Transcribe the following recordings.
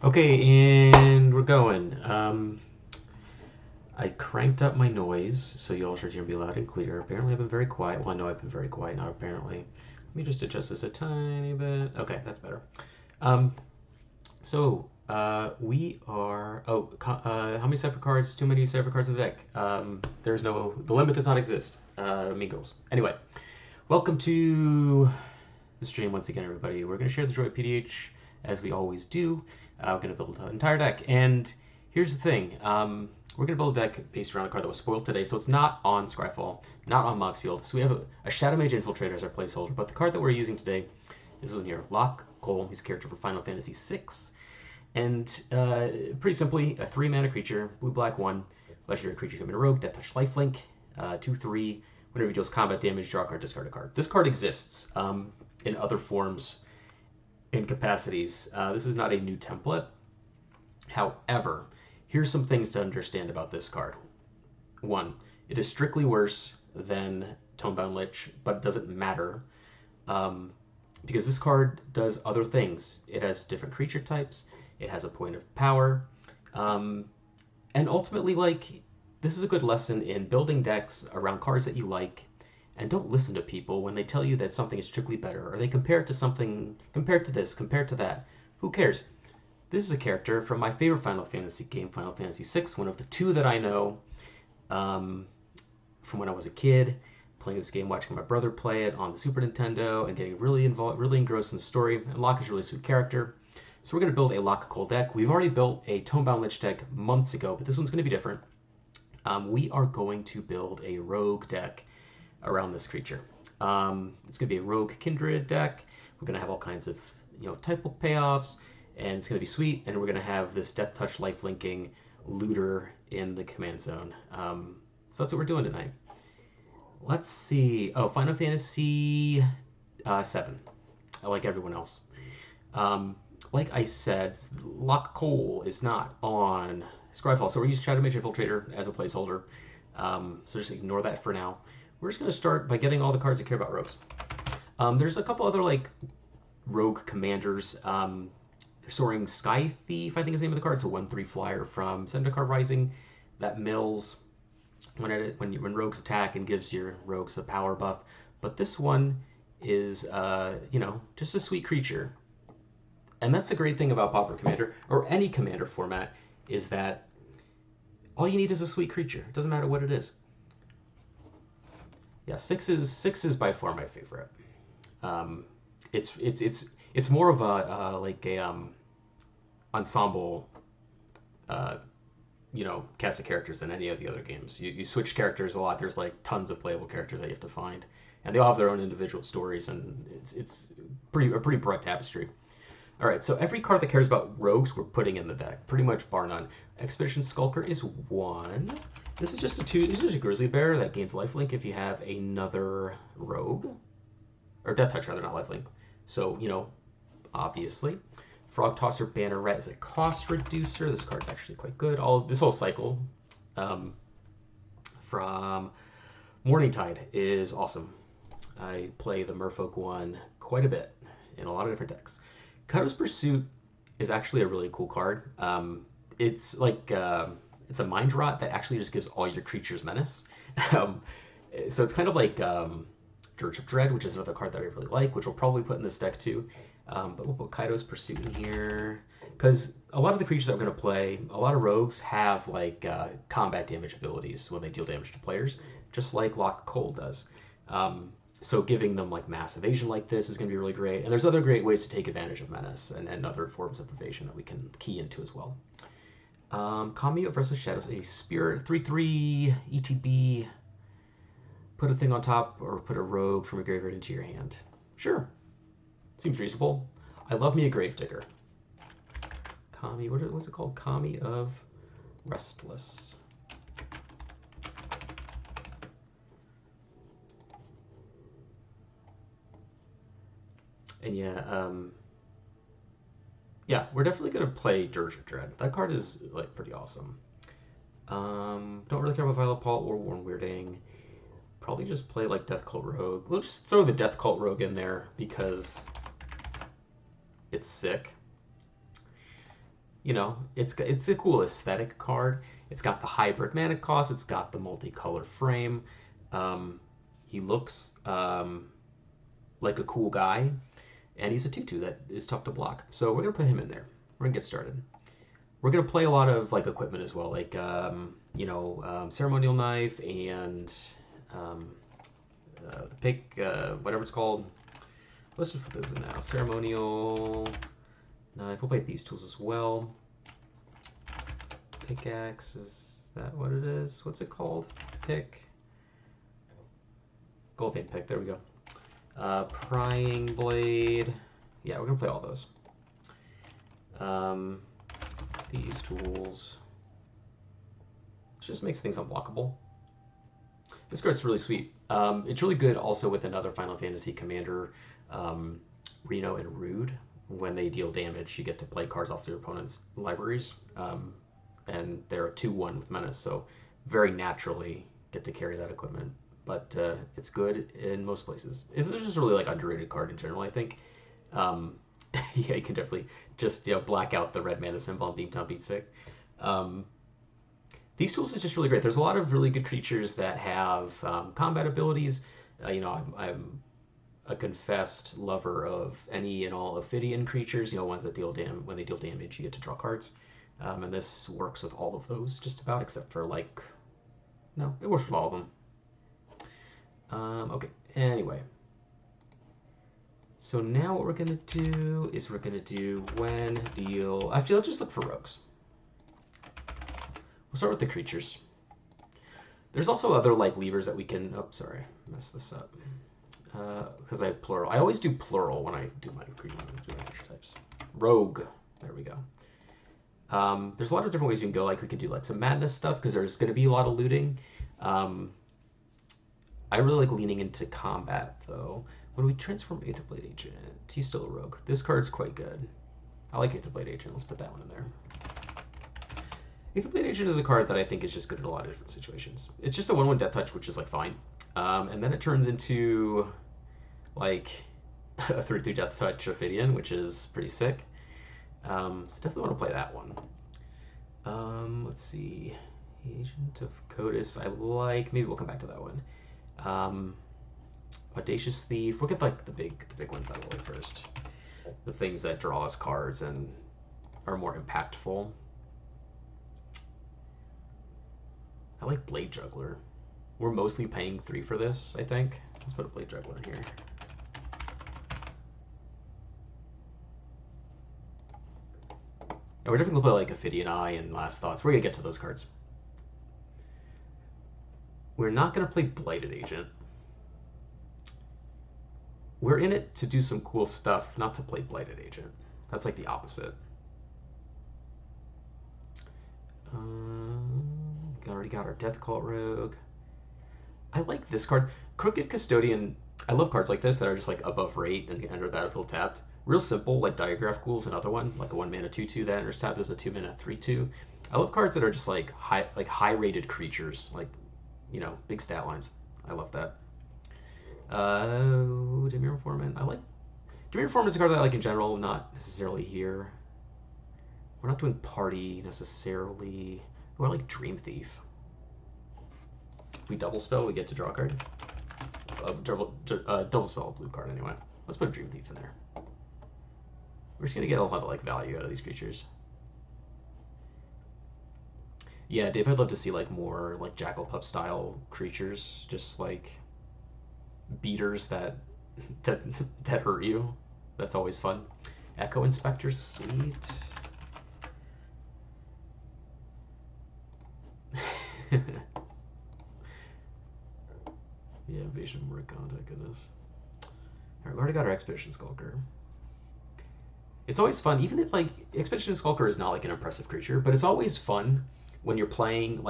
Okay, and we're going. I cranked up my noise, so you all should hear me loud and clear. Apparently, I've been very quiet. Well, I know I've been very quiet, not apparently. Let me just adjust this a tiny bit. Okay, that's better. Um, we are. How many cipher cards? Too many cipher cards in the deck. There's no. The limit does not exist. Mean girls. Anyway, welcome to the stream once again, everybody. We're going to share the joy of PDH as we always do. We're going to build an entire deck, and here's the thing. We're going to build a deck based around a card that was spoiled today, so it's not on Scryfall, not on Moxfield. So we have a Shadow Mage Infiltrator as our placeholder, but the card that we're using today is one here, Locke Cole. He's a character for Final Fantasy VI, and pretty simply, a 3-mana creature, blue-black 1, legendary creature, human rogue, death touch, lifelink, 2/3. Whenever he deals combat damage, draw a card, discard a card. This card exists in other forms and capacities. This is not a new template. However, here's some things to understand about this card. One, it is strictly worse than Tomebound Lich, but it doesn't matter because this card does other things. It has different creature types. It has a point of power. And ultimately, this is a good lesson in building decks around cards that you like, and don't listen to people when they tell you that something is strictly better, or they compare it to something, compared to this, compared to that. Who cares? This is a character from my favorite Final Fantasy game, Final Fantasy VI, one of the two that I know from when I was a kid, playing this game, watching my brother play it on the Super Nintendo, and getting really involved, really engrossed in the story. And Locke is a really sweet character. So we're going to build a Locke Cole deck. We've already built a Tomebound Lich deck months ago, but this one's going to be different. We are going to build a rogue deck around this creature. It's going to be a rogue kindred deck. We're going to have all kinds of typo payoffs, and it's going to be sweet. And we're going to have this death touch life linking looter in the command zone. So that's what we're doing tonight. Let's see. Oh, Final Fantasy VII. Like everyone else. Like I said, Locke Cole is not on Scryfall, so we're using Shadow Mage Infiltrator as a placeholder. So just ignore that for now. We're just going to start by getting all the cards that care about rogues. There's a couple other rogue commanders. Soaring Sky Thief, I think is the name of the card. It's a 1/3 flyer from Zendikar Rising that mills when rogues attack and gives your rogues a power buff. But this one is just a sweet creature. And that's the great thing about Pauper Commander, or any commander format, is that all you need is a sweet creature. It doesn't matter what it is. Yeah, six is by far my favorite. It's more of a ensemble cast of characters than any of the other games. You switch characters a lot. There's tons of playable characters that you have to find, and they all have their own individual stories, and it's a pretty broad tapestry. All right, so every card that cares about rogues, we're putting in the deck, pretty much bar none. Expedition Skulker is 1. This is just a 2. This is a Grizzly Bear that gains lifelink if you have another rogue, or Death Touch rather, not lifelink. So obviously, Frog Tosser Banneret is a cost reducer. This card's actually quite good. This whole cycle from Morningtide is awesome. I play the Merfolk one quite a bit in a lot of different decks. Kaido's Pursuit is actually a really cool card. It's it's a mind rot that actually just gives all your creatures menace. So it's kind of like Dirge of Dread, which is another card that I really like, which we'll probably put in this deck too. But we'll put Kaido's Pursuit in here because a lot of the creatures that we're going to play, a lot of rogues have combat damage abilities when they deal damage to players, just like Locke Cole does. So giving them mass evasion like this is going to be really great. And there's other great ways to take advantage of menace and other forms of evasion that we can key into as well. Kami of Restless Shadows, a spirit 3/3 ETB. Put a thing on top or put a rogue from a graveyard into your hand. Sure. Seems reasonable. I love me a Gravedigger. Kami, what's it called? Kami of Restless. And yeah, we're definitely going to play Dirge of Dread. That card is pretty awesome. Don't really care about Violet Paul or Worn Weirding. Probably just play Death Cult Rogue. We'll just throw the Death Cult Rogue in there because it's sick. you know, it's a cool aesthetic card. It's got the hybrid mana cost. It's got the multicolor frame. Um, he looks like a cool guy, and he's a 2/2 that is tough to block. So we're gonna put him in there. We're gonna get started. We're gonna play a lot of like equipment as well, like ceremonial knife and um, pick whatever it's called. Let's just put those in now. Ceremonial knife. We'll play these tools as well. Pickaxe, is that what it is? What's it called? Pick. Gold vein pick. There we go. Prying blade. Yeah, we're gonna play all those. These tools. It just makes things unblockable. This card's really sweet. It's really good also with another Final Fantasy commander, Reno and Rude. When they deal damage, you get to play cards off their opponent's libraries, and they're a 2/1 with menace, so very naturally get to carry that equipment. But it's good in most places. It's just really like underrated card in general, I think. Yeah, you can definitely just black out the red mana symbol and beam down beat sick. These tools is just really great. There's a lot of really good creatures that have combat abilities. I'm a confessed lover of any and all Ophidian creatures. Ones that when they deal damage, you get to draw cards. And this works with all of those, just about, except for no, it works with all of them. Okay. Anyway, so now what we're gonna do is we're gonna do when deal. Actually, let's just look for rogues. We'll start with the creatures. There's also other levers that we can. Oh, sorry, messed this up. Because I have plural. I always do plural when I do my creature types. Rogue. There we go. There's a lot of different ways we can go. Like we could do some madness stuff because there's going to be a lot of looting. I really like leaning into combat though. When we transform Aetherblade Agent, he's still a rogue. This card's quite good. I like Aetherblade Agent. Let's put that one in there. Aetherblade Agent is a card that I think is just good in a lot of different situations. It's just a 1/1 Death Touch, which is fine. And then it turns into a 3/3 Death Touch Ophidian, which is pretty sick. So definitely want to play that one. Let's see. Agent of Codis, I like. Maybe we'll come back to that one. Audacious Thief. We'll get the big ones out of the way first. The things that draw us cards and are more impactful. I like Blade Juggler. We're mostly paying 3 for this, I think. Let's put a Blade Juggler in here. And we're definitely going to play Ophidian Eye and Last Thoughts. We're going to get to those cards. We're not going to play Blighted Agent. We're in it to do some cool stuff, not to play Blighted Agent. That's the opposite. Already got our Death Cult Rogue. I like this card. Crooked Custodian. I love cards like this that are just above rate and enter the battlefield tapped. Real simple, Diagraph Ghoul's another one, a 1-mana 2/2 that enters tapped as a 2-mana 3/2. I love cards that are just high rated creatures, big stat lines. I love that. Demir Informant. I like Demir Informant is a card that I like in general, not necessarily here. We're not doing Party necessarily. Ooh, I like Dream Thief. If we double spell, we get to draw a card. Double spell a blue card anyway. Let's put a Dream Thief in there. We're just gonna get a lot of value out of these creatures. Yeah, Dave, I'd love to see more Jackal Pup style creatures, just beaters that hurt you. That's always fun. Echo Inspector's sweet. Yeah, Invasion of Morricone, thank goodness. Alright, we already got our Expedition Skulker. It's always fun, even if Expedition Skulker is not an impressive creature, but it's always fun when you're playing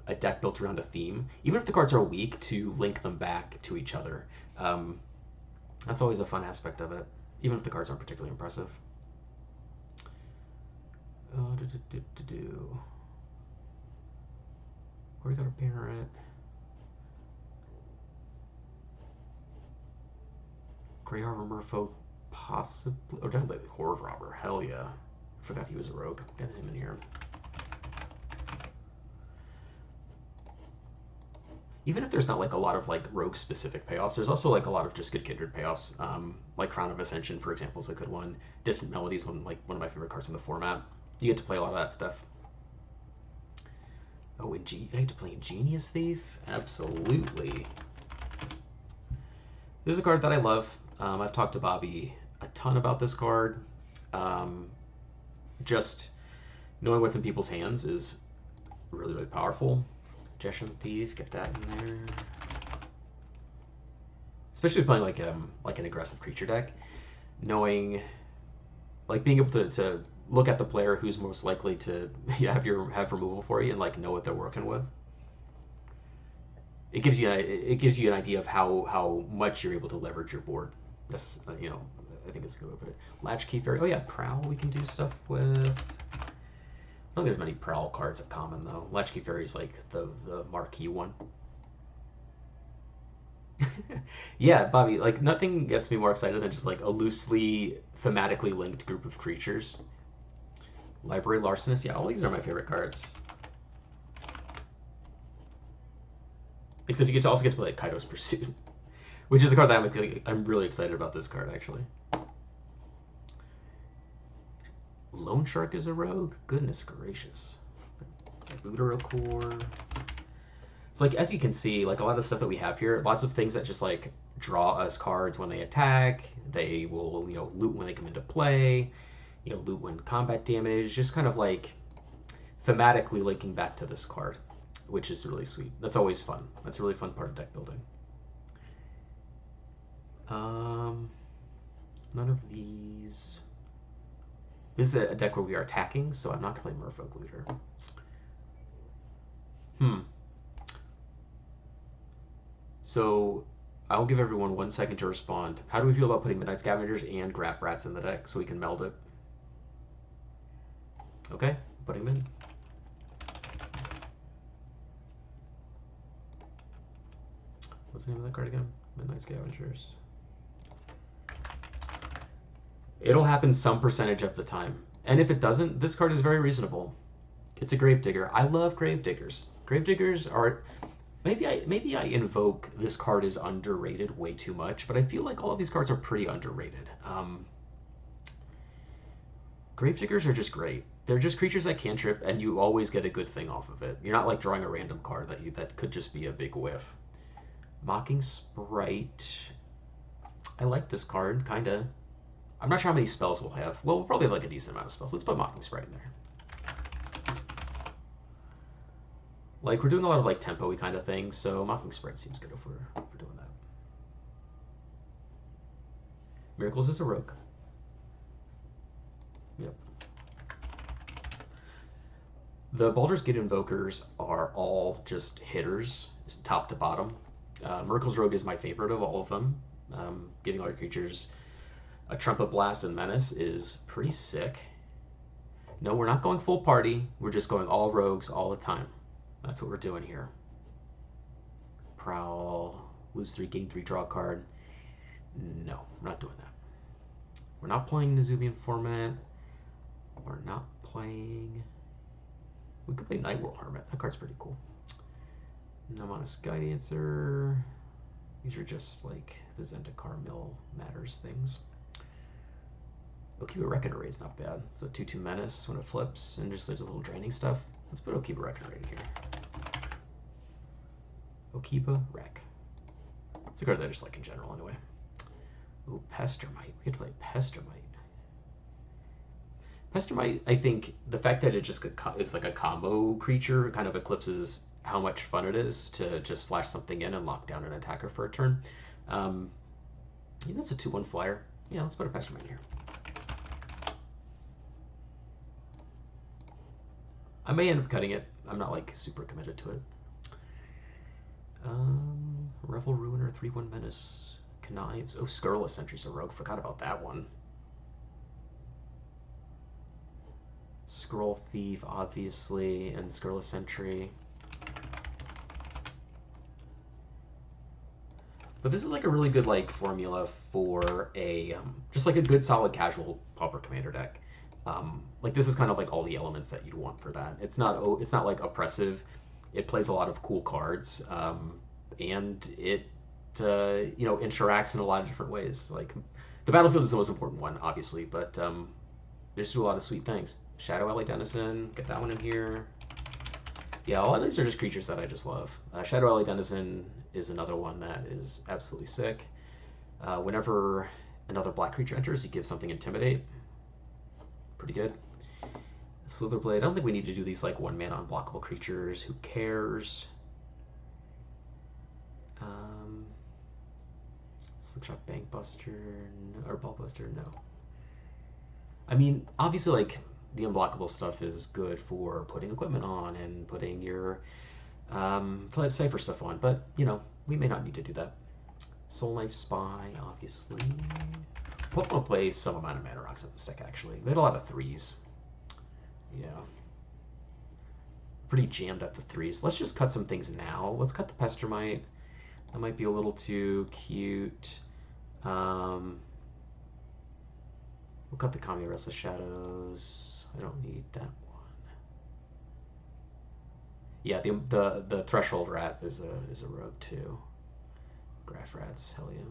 a deck built around a theme, even if the cards are weak, to link them back to each other. That's always a fun aspect of it, even if the cards aren't particularly impressive. Where we got our Banneret? Grey Harbor Merfolk, possibly. Oh, definitely Horde Robber. Hell yeah. Forgot he was a rogue. Get him in here. Even if there's not like a lot of like rogue specific payoffs, there's also like a lot of just good kindred payoffs. Like Crown of Ascension, for example, is a good one. Distant Melodies, one of my favorite cards in the format. You get to play a lot of that stuff. Oh, I get to play Ingenious Thief? Absolutely. This is a card that I love. I've talked to Bobby a ton about this card. Just knowing what's in people's hands is really, really powerful. Gestion Thief, get that in there. Especially playing like an aggressive creature deck, knowing, like being able to look at the player who's most likely to have removal for you and like know what they're working with. It gives you an idea of how much you're able to leverage your board. That's I think it's a good way to put it. Latchkey Fairy. Oh yeah, Prowl. We can do stuff with. I don't think there's many Prowl cards at common though. Latchkey Fairy is like the marquee one. Yeah, Bobby, like nothing gets me more excited than just like a loosely thematically linked group of creatures. Library Larcenist, yeah, all these are my favorite cards. Except you also get to play like Kaido's Pursuit, which is a card that I'm really excited about this card actually. Loan Shark is a rogue? Goodness gracious. Booter Core. So like as you can see, like a lot of the stuff that we have here, lots of things that just like draw us cards when they attack. They will, loot when they come into play, loot when combat damage, just kind of like thematically linking back to this card, which is really sweet. That's always fun. That's a really fun part of deck building. None of these. This is a deck where we are attacking, so I'm not going to play Merfolk Leader. So I'll give everyone 1 second to respond. How do we feel about putting Midnight Scavengers and Graph Rats in the deck so we can meld it? Okay, putting them in. What's the name of that card again? Midnight Scavengers. It'll happen some percentage of the time. And if it doesn't, this card is very reasonable. It's a Gravedigger. I love Gravediggers. Gravediggers are... Maybe I invoke this card is underrated way too much, but I feel like all of these cards are pretty underrated. Gravediggers are just great. They're just creatures that cantrip, and you always get a good thing off of it. You're not like drawing a random card that could just be a big whiff. Mocking Sprite. I like this card, kinda. I'm not sure how many spells we'll have. Well, we'll probably have like a decent amount of spells. Let's put Mocking Sprite in there. Like, we're doing a lot of like tempo-y kind of things, so Mocking Sprite seems good if we're doing that. Miracles is a rogue. Yep. The Baldur's Gate Invokers are all just hitters, top to bottom. Miracles Rogue is my favorite of all of them. Giving all your creatures a Trumpet Blast and Menace is pretty sick. No, we're not going full party. We're just going all rogues all the time. That's what we're doing here. Prowl, lose 3, gain 3, draw a card. No, we're not doing that. We're not playing Nazubian format. We're not playing... We could play Night World Hermit. That card's pretty cool. Nomonus Guidancer. These are just like the Zendikar Mill Matters things. Okiba Reckon Array is not bad. So 2/2 Menace when it flips, and just there's a little draining stuff. Let's put Okiba Reckon Array here. Okiba Wreck. It's a card that I just like in general anyway. Ooh, Pestermite. We could play Pestermite. Pestermite, I think the fact that it just is like a combo creature kind of eclipses how much fun it is to just flash something in and lock down an attacker for a turn. Yeah, that's a 2/1 flyer. Yeah, let's put a Pestermite here. I may end up cutting it. I'm not like super committed to it. Revel Ruiner, 3/1 Menace, Connives. Oh, Scurrilous Sentry's a rogue. Forgot about that one. Scroll Thief, obviously, and Scurrilous Sentry. But this is like a really good like formula for a just like a good solid casual Pauper Commander deck. Like this is kind of like all the elements that you'd want for that. It's not like oppressive. It plays a lot of cool cards, and it interacts in a lot of different ways. Like the battlefield is the most important one, obviously, but they just do a lot of sweet things. Shadow Alley Denizen, get that one in here. Yeah, all of these are just creatures that I just love. Shadow Alley Denizen is another one that is absolutely sick. Whenever another black creature enters, you give something Intimidate. Pretty good. Slitherblade, I don't think we need to do these like 1-mana unblockable creatures. Who cares? Slipshot Bankbuster or Ballbuster, no. I mean, obviously, like the unblockable stuff is good for putting equipment on and putting your Flight Cipher stuff on, but we may not need to do that. Soul Knife Spy, obviously. Pokemon plays some amount of Mana Rocks in this deck, actually. They had a lot of 3s. Yeah. Pretty jammed up the 3s. Let's just cut some things now. Let's cut the Pestermite. That might be a little too cute. We'll cut the Kami Restless Shadows. I don't need that one. Yeah, the Threshold Rat is a rogue too. Graph Rats, hell yeah.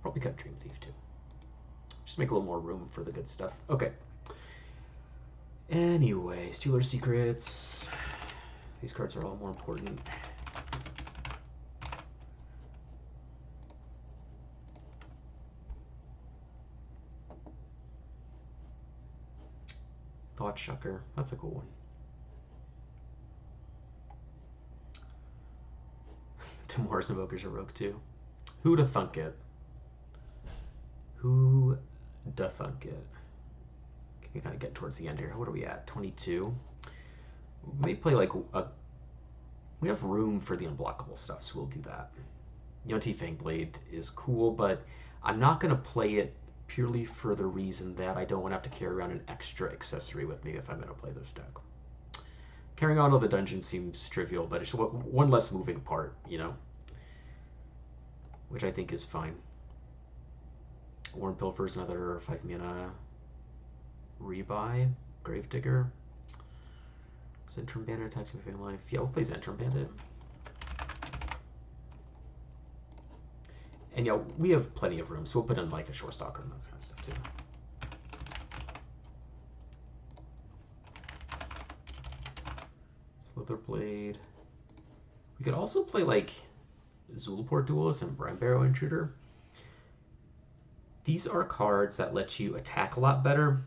Probably cut Dream Thief too. Just make a little more room for the good stuff. Okay. Anyway, Stealer Secrets. These cards are all more important. Thought Shucker. That's a cool one. Tomorrow's Invoker's a rogue too. Who'da thunk it? Who da thunk it? Can kind of get towards the end here. What are we at? 22. We may play like we have room for the unblockable stuff, so we'll do that. Yonti Fangblade is cool, but I'm not going to play it purely for the reason that I don't want to have to carry around an extra accessory with me if I'm going to play this deck. Carrying on all the dungeons seems trivial, but it's one less moving part, which I think is fine. Warren Pilfer's another 5-mana rebuy. Gravedigger. Zentrum Bandit attacks me with life. Yeah, we'll play Zentrum Bandit. And yeah, we have plenty of room, so we'll put in like a Shore Stalker and that kind of stuff too. Slitherblade. We could also play like Zulaport Duelist and Brine Barrow Intruder. These are cards that let you attack a lot better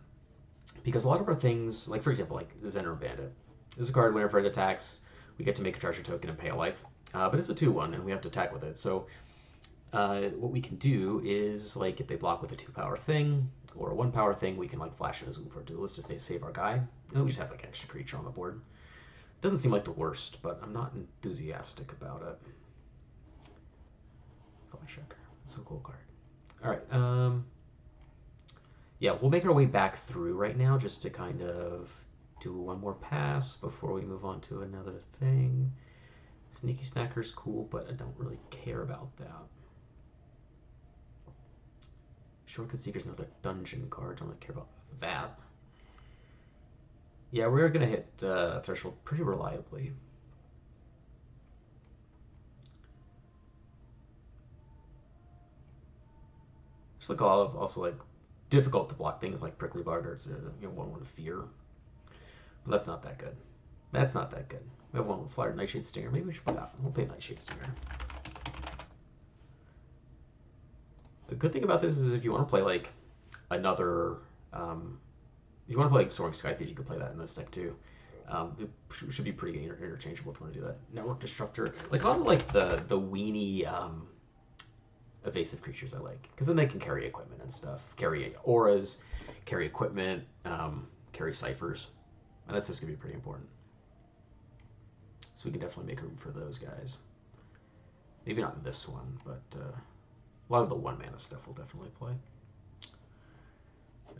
because a lot of our things, like for example, like the Zentrum Bandit, this is a card whenever it attacks, we get to make a treasure token and pay a life. But it's a 2/1 and we have to attack with it. So what we can do is, like, if they block with a 2-power thing or a 1-power thing, we can like flash it as Zulaport Duelist just to save our guy. And then we just have like an extra creature on the board. Doesn't seem like the worst, but I'm not enthusiastic about it. Flash Checker. That's a cool card. All right. Yeah, we'll make our way back through right now just to kind of do one more pass before we move on to another thing. Sneaky Snacker's cool, but I don't really care about that. Shortcut Seeker's another dungeon card. Don't really care about that. Yeah, we're going to hit Threshold pretty reliably. There's like a lot of also like difficult to block things like Prickly Bardards, 1/1 Fear. But that's not that good. That's not that good. We have one with Flyer Nightshade Stinger. Maybe we should play that. We'll play Nightshade Stinger. The good thing about this is if you want to play like another, if you want to play like Soaring Skythief, you can play that in this deck too. It should be pretty interchangeable if you want to do that. Network Disruptor, like a lot of like the weenie evasive creatures I like, because then they can carry equipment and stuff, carry auras, carry equipment, carry ciphers, and that's just gonna be pretty important. So we can definitely make room for those guys. Maybe not in this one, but a lot of the 1-mana stuff will definitely play.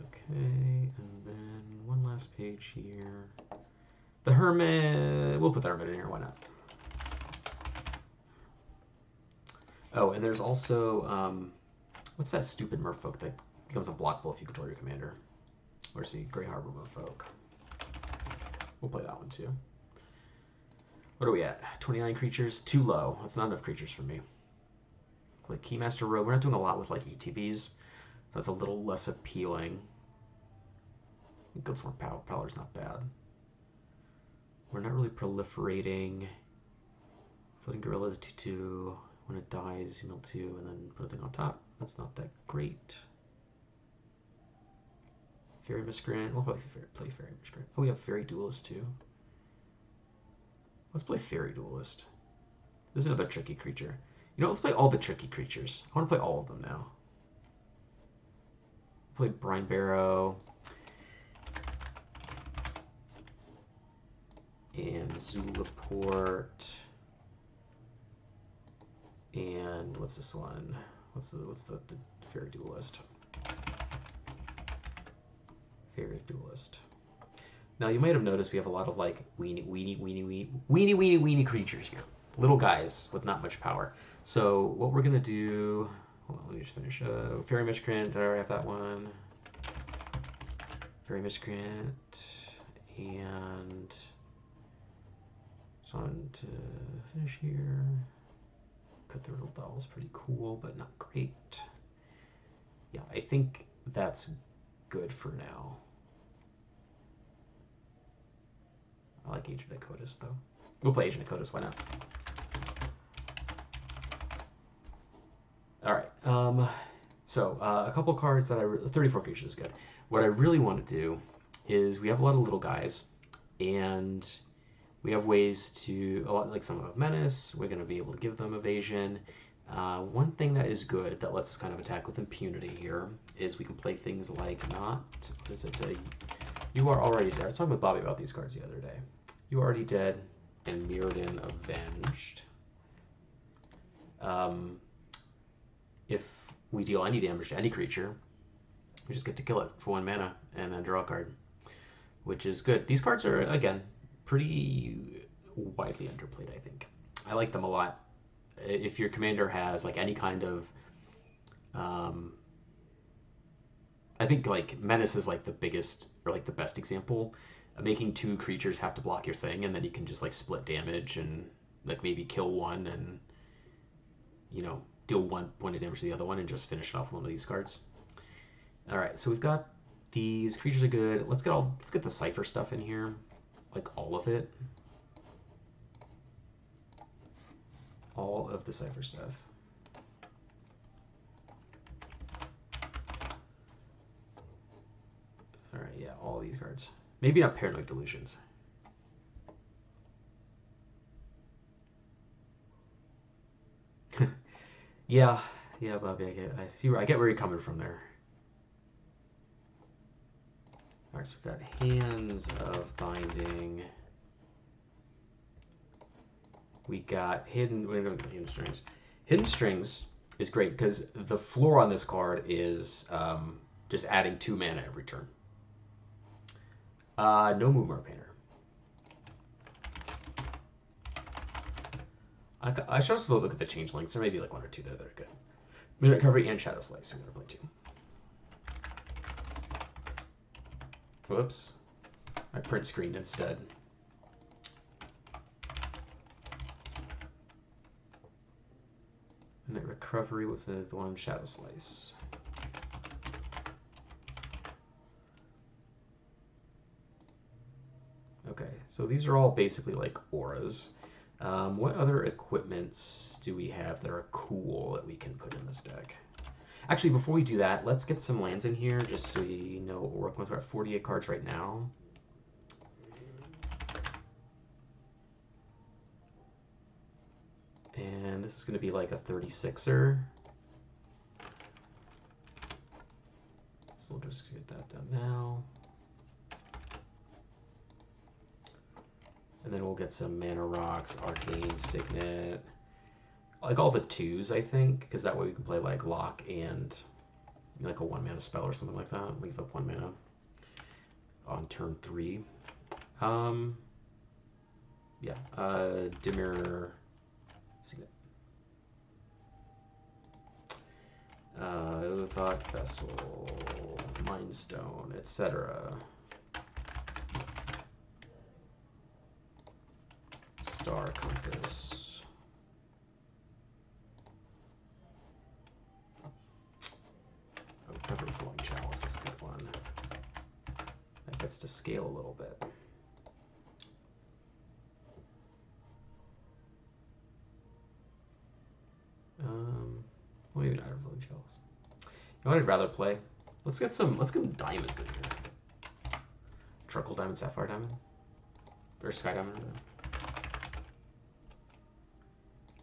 Okay, and then one last page here. The Hermit, we'll put the Hermit in here, why not? Oh, and there's also, what's that stupid merfolk that becomes unblockable if you control your commander. Or see, Grey Harbor Merfolk. We'll play that one too. What are we at? 29 creatures? Too low. That's not enough creatures for me. Like Keymaster Rogue, we're not doing a lot with like ETBs, so that's a little less appealing. Ghostborn Prowler's not bad. We're not really proliferating. Floating Gorillas 2/2. When it dies, you mill 2 and then put a thing on top. That's not that great. Fairy Miscreant. We'll probably play Fairy Miscreant. Oh, we have Fairy Duelist too. Let's play Fairy Duelist. This is another tricky creature. You know, let's play all the tricky creatures. I want to play all of them now. Play Brine Barrow. And Zulaport. And what's this one? What's the Fairy Duelist? Fairy Duelist. Now you might have noticed we have a lot of like weeny creatures here. Little guys with not much power. So what we're gonna do, hold on, let me just finish. Fairy Miscreant, did I already have that one? Fairy Miscreant, and just on to finish here. Cthulhu Bell is pretty cool, but not great. Yeah, I think that's good for now. I like Agent of Codas though. We'll play Agent of Codas, why not? Alright, so a couple cards that 34 creatures is good. What I really want to do is we have a lot of little guys, and we have ways to, a lot like some of Menace, we're going to be able to give them evasion. One thing that is good that lets us kind of attack with impunity here is we can play things like not, what is it, You Are Already Dead. I was talking with Bobby about these cards the other day. You Are Already Dead and Mirrodin Avenged. If we deal any damage to any creature, we just get to kill it for 1 mana and then draw a card, which is good. These cards are, again, pretty widely underplayed, I think. I like them a lot. If your commander has like any kind of, I think like Menace is like the biggest or like the best example. Making 2 creatures have to block your thing, and then you can just like split damage and like maybe kill one and, you know, deal 1 point of damage to the other one and just finish it off with one of these cards. All right, so we've got these creatures are good. Let's get the Cipher stuff in here, like all of it. All of the Cipher stuff. All right, yeah, all these cards. Maybe not Paranoid Delusions. Yeah, Bobby, I see where I get where you're coming from there. All right, so we've got Hands of Binding. We got Hidden Strings. Hidden Strings is great because the floor on this card is just adding 2 mana every turn. No Bookmark Painter. I should also look at the Changelings. There may be like 1 or 2 there that are good. Minute Recovery and Shadow Slice. I'm going to play 2. Whoops. I print screen instead. Minute Recovery was the one, Shadow Slice. Okay, so these are all basically like auras. What other equipments do we have that are cool that we can put in this deck? Actually, before we do that, let's get some lands in here just so you know what we're working with. We're at 48 cards right now. And this is going to be like a 36er. So we'll just get that done now. And then we'll get some Mana Rocks, Arcane, Signet. Like all the 2s, I think, because that way we can play like Locke and like a 1 mana spell or something like that. Leave up 1 mana on turn 3. Yeah, Dimir, Signet. Thought vessel, mind stone, etc. Star compass. Oh, ever flowing chalice is a good one. That gets to scale a little bit. Well, maybe not ever flowing chalice. You know what I'd rather play? Let's get some diamonds in here. Charcoal diamond, sapphire diamond, or sky diamond.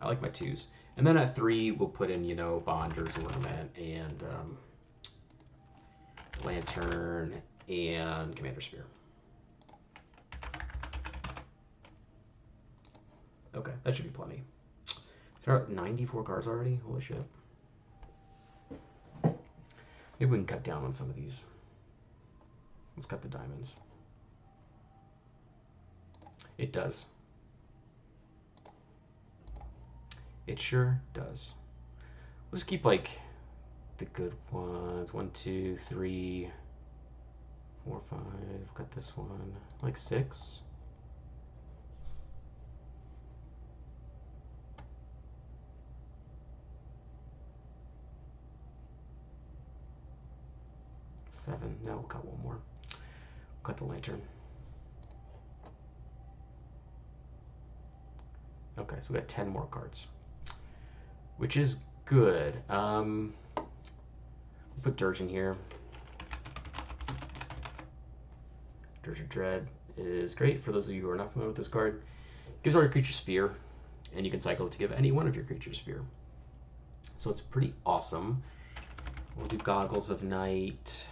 I like my 2s. And then at 3, we'll put in, you know, Bonder's Ornament and Lantern and Commander Sphere. Okay, that should be plenty. So we're at 94 cards already? Holy shit. Maybe we can cut down on some of these. Let's cut the diamonds. It does. It sure does. We'll just keep like the good ones. 1, 2, 3, 4, 5. Got this one. Like 6. Seven. Now we'll cut one more. We'll cut the lantern. Okay, so we got 10 more cards, which is good. We'll put Dirge in here. Dirge of Dread is great for those of you who are not familiar with this card. It gives all your creatures fear, and you can cycle it to give any one of your creatures fear. So it's pretty awesome. We'll do Goggles of Night.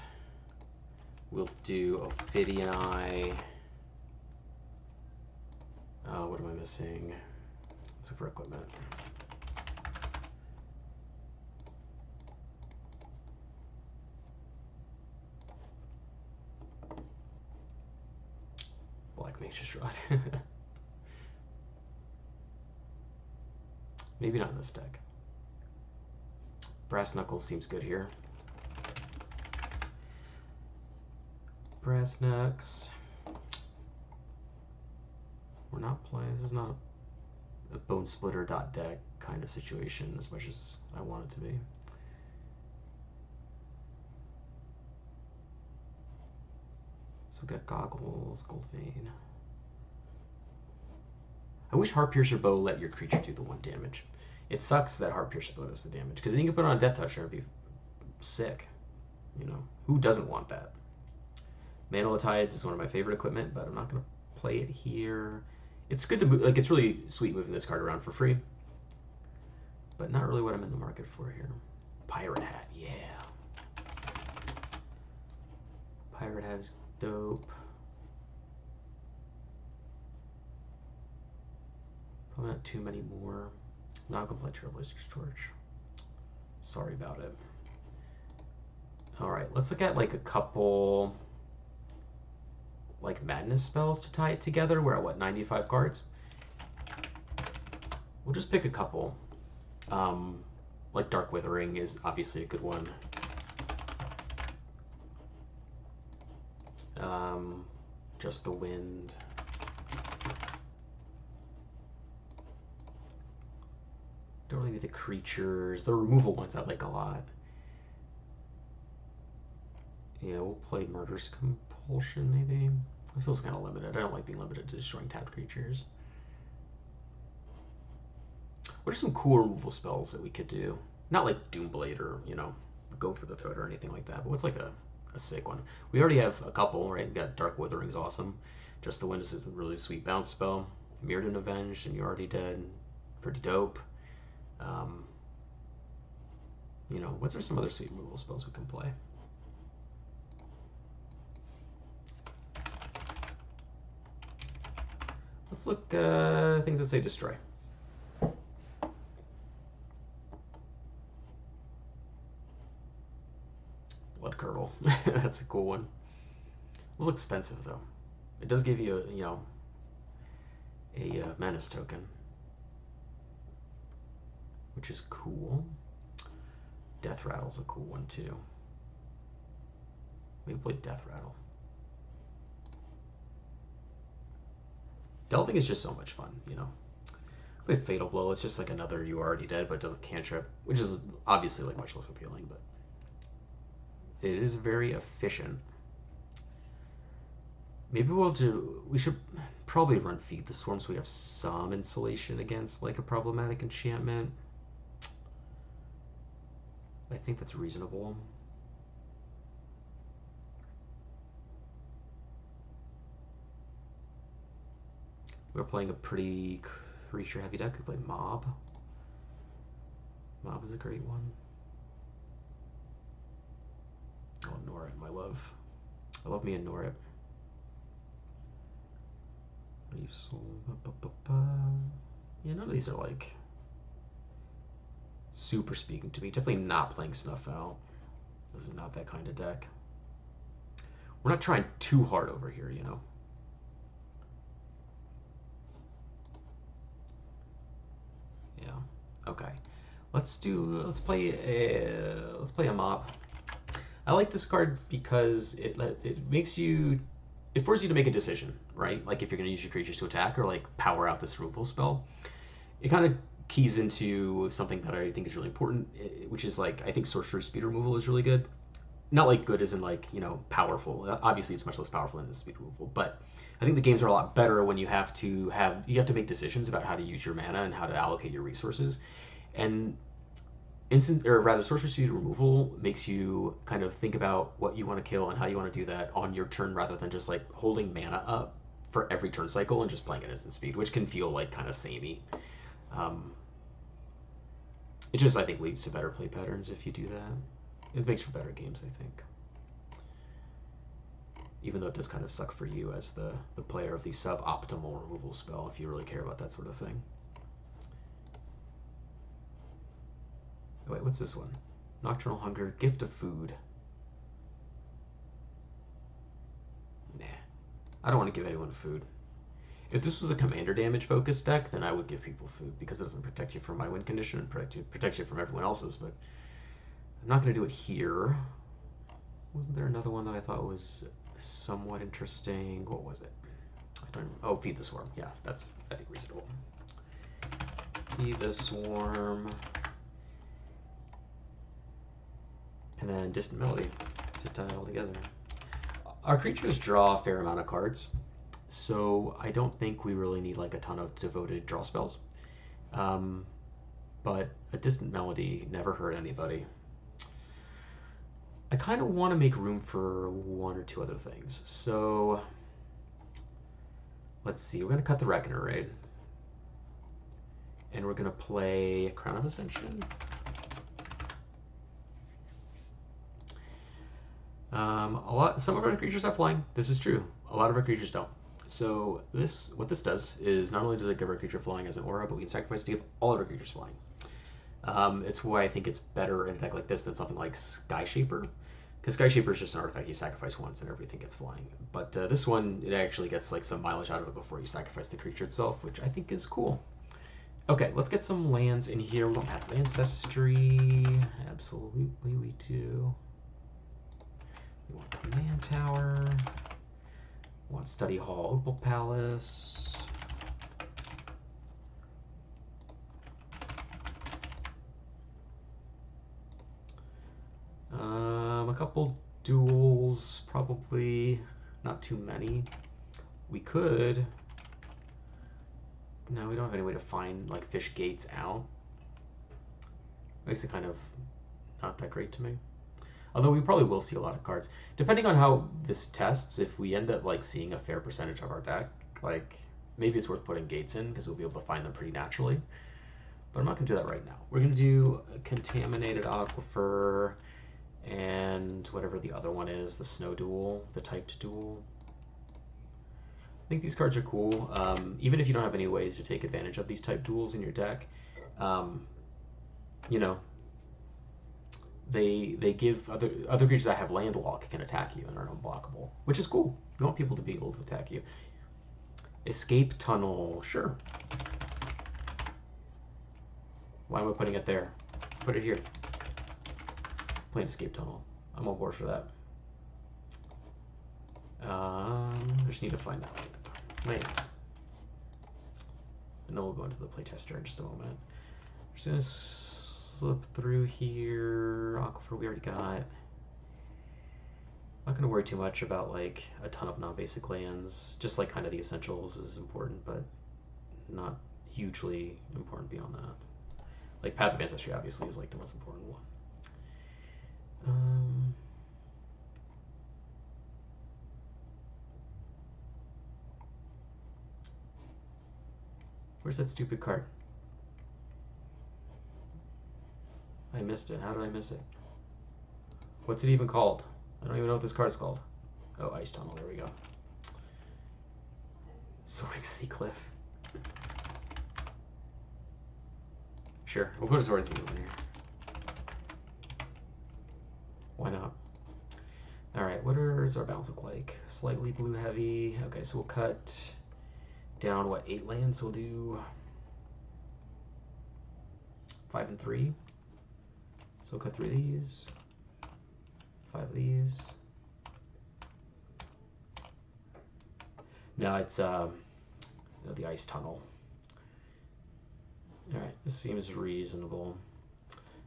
We'll do Ophidian Eye. What am I missing? Let's look for equipment. Black Mage's Rod. Maybe not in this deck. Brass Knuckles seems good here. Brass Knucks. We're not playing. This is not a Bone Splitter deck kind of situation as much as I want it to be. So we got Goggles, Gold Vein. I wish Heart Piercer Bow let your creature do the 1 damage. It sucks that Heart Piercer Bow does the damage because then you can put it on a Death Touch and it'd be sick. You know, who doesn't want that? Manolitides is one of my favorite equipment, but I'm not gonna play it here. It's good to move, like it's really sweet moving this card around for free, but not really what I'm in the market for here. Pirate Hat, yeah. Pirate Hat's dope. Probably not too many more. Not gonna play Trailblazer's Torch. Sorry about it. All right, let's look at like a couple like madness spells to tie it together. We're at what, 95 cards? We'll just pick a couple. Like Dark Withering is obviously a good one. Just the Wind. Don't really need the creatures. The removal ones I like a lot. Yeah, we'll play Murderous Compulsion maybe. It feels kind of limited. I don't like being limited to destroying tapped creatures. What are some cool removal spells that we could do? Not like Doomblade or, you know, Go for the Throat or anything like that, but what's like a sick one? We already have a couple, right? We got Dark Withering's awesome. Just the Wind is a really sweet bounce spell. Mirrodin Avenged and You're Already Dead. Pretty dope. You know, what's there some other sweet removal spells we can play? Let's look things that say destroy. Blood Curdle. That's a cool one. A little expensive though. It does give you a, you know, a menace token, which is cool. Death Rattle's a cool one too. We can play Death Rattle. Delving is just so much fun, you know. With Fatal Blow, it's just like another you already dead, but it doesn't cantrip, which is obviously like much less appealing, but it is very efficient. Maybe we should probably run Feed the Swarm so we have some insulation against like a problematic enchantment. I think that's reasonable. We're playing a pretty creature heavy deck. We play Mob. Mob is a great one. Oh, Norit, my love. I love me a Norit. Yeah, none of these are like super speaking to me. Definitely not playing Snuff Out. This is not that kind of deck. We're not trying too hard over here, you know. Yeah. Okay. Let's play a Mob. I like this card because it forces you to make a decision, right? Like if you're going to use your creatures to attack or like power out this removal spell. It kind of keys into something that I think is really important, which is like I think sorcerer speed removal is really good. Not like good as in like, you know, powerful. Obviously it's much less powerful than the speed removal, but I think the games are a lot better when you have to make decisions about how to use your mana and how to allocate your resources. And sorcerer speed removal makes you kind of think about what you want to kill and how you want to do that on your turn rather than just like holding mana up for every turn cycle and just playing it instant speed, which can feel like kind of samey. It just, I think, leads to better play patterns if you do that. It makes for better games, I think. Even though it does kind of suck for you as the player of the suboptimal removal spell if you really care about that sort of thing. Oh, wait, what's this one? Nocturnal Hunger, Gift of Food. Nah. I don't want to give anyone food. If this was a commander damage focused deck, then I would give people food because it doesn't protect you from my win condition and protects you from everyone else's, but I'm not going to do it here. Wasn't there another one that I thought was somewhat interesting? What was it? Oh, Feed the Swarm. Yeah, that's, I think, reasonable. Feed the Swarm. And then Distant Melody to tie it all together. Our creatures draw a fair amount of cards. So I don't think we really need like a ton of devoted draw spells. But a Distant Melody never hurt anybody. I kind of want to make room for one or two other things. So let's see. We're going to cut the Reckoner Raid. And we're going to play Crown of Ascension. Some of our creatures have flying. This is true. A lot of our creatures don't. So what this does is not only does it give our creature flying as an aura, but we can sacrifice to give all of our creatures flying. It's why I think it's better in a deck like this than something like Sky Shaper, because Sky Shaper is just an artifact you sacrifice once and everything gets flying. But this one, it actually gets like some mileage out of it before you sacrifice the creature itself, which I think is cool. Okay, let's get some lands in here. We don't have Ancestry. Absolutely we do. We want Command Tower. We want Study Hall, Opal Palace. A couple duels, probably not too many. We could. No, we don't have any way to find like fish gates out. Makes it kind of not that great to me. Although we probably will see a lot of cards. Depending on how this tests, if we end up like seeing a fair percentage of our deck, like maybe it's worth putting gates in because we'll be able to find them pretty naturally. But I'm not going to do that right now. We're going to do a Contaminated Aquifer and whatever the other one is, the Snow Duel, the Typed Duel. I think these cards are cool. Even if you don't have any ways to take advantage of these type duels in your deck, you know, they give other creatures that have land walk can attack you and are unblockable, which is cool. You want people to be able to attack you. Escape Tunnel, sure. Why am I putting it there? Put it here. Play an escape tunnel. I'm on board for that. I just need to find that land. And then we'll go into the playtester in just a moment. Just gonna slip through here. Aquifer we already got. Not gonna worry too much about like a ton of non-basic lands. Just like kind of the essentials is important, but not hugely important beyond that. Like Path of Ancestry obviously is like the most important one. Where's that stupid card? I missed it. How did I miss it? What's it even called? I don't even know what this card's called. Oh, Ice Tunnel. There we go. Soaring Sea Cliff. Sure, we'll put a Soaring Sea Cliff in here. Why not? Alright, what does our balance look like? Slightly blue heavy. Okay, so we'll cut down, what, 8 lands? So we'll do 5 and 3. So we'll cut 3 of these, 5 of these. No, it's the Ice Tunnel. Alright, this seems reasonable.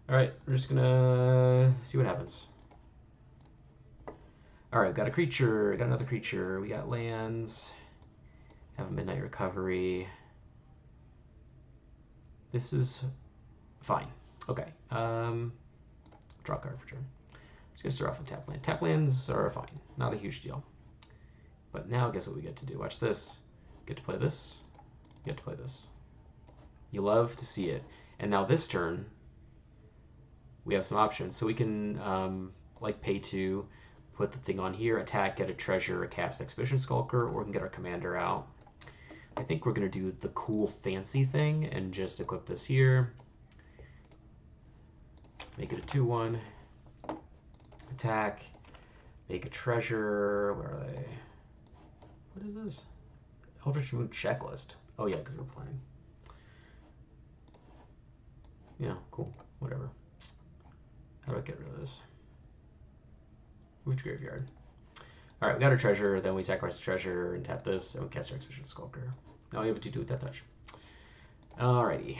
Alright, we're just gonna see what happens. Alright, got a creature, got another creature, we got lands, have a Midnight Recovery. This is fine. Okay, draw a card for turn. Just gonna start off with tap land. Tap lands are fine, not a huge deal. But now guess what we get to do? Watch this. Get to play this, get to play this. You love to see it. And now this turn, we have some options. So we can like pay 2, put the thing on here, attack, get a treasure, cast Expedition Skulker, or we can get our commander out. I think we're gonna do the cool fancy thing and just equip this here. Make it a 2/1. Attack, make a treasure. Where are they? What is this? Eldritch Moon Checklist. Oh yeah, because we're playing. Yeah, cool. Whatever. How do I get rid of this? Move to graveyard. Alright, we got our treasure, then we sacrifice the treasure and tap this, and we cast our Expedition Skulker. Now we have a 2/2 with that touch. Alrighty.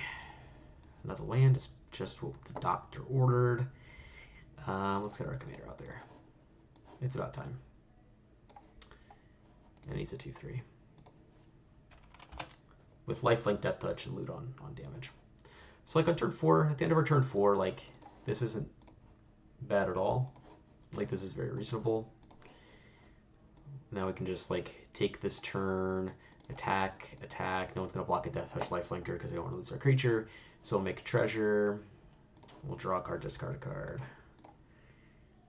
Another land is just what the doctor ordered. Let's get our commander out there. It's about time. And he's a 2/3. With lifelink, death touch, and loot on damage. So like on turn 4, at the end of our turn 4, like this isn't bad at all. Like this is very reasonable. Now we can just like take this turn, attack, attack. No one's gonna block a death touch lifelinker because they don't want to lose our creature. So we'll make a treasure. We'll draw a card, discard a card.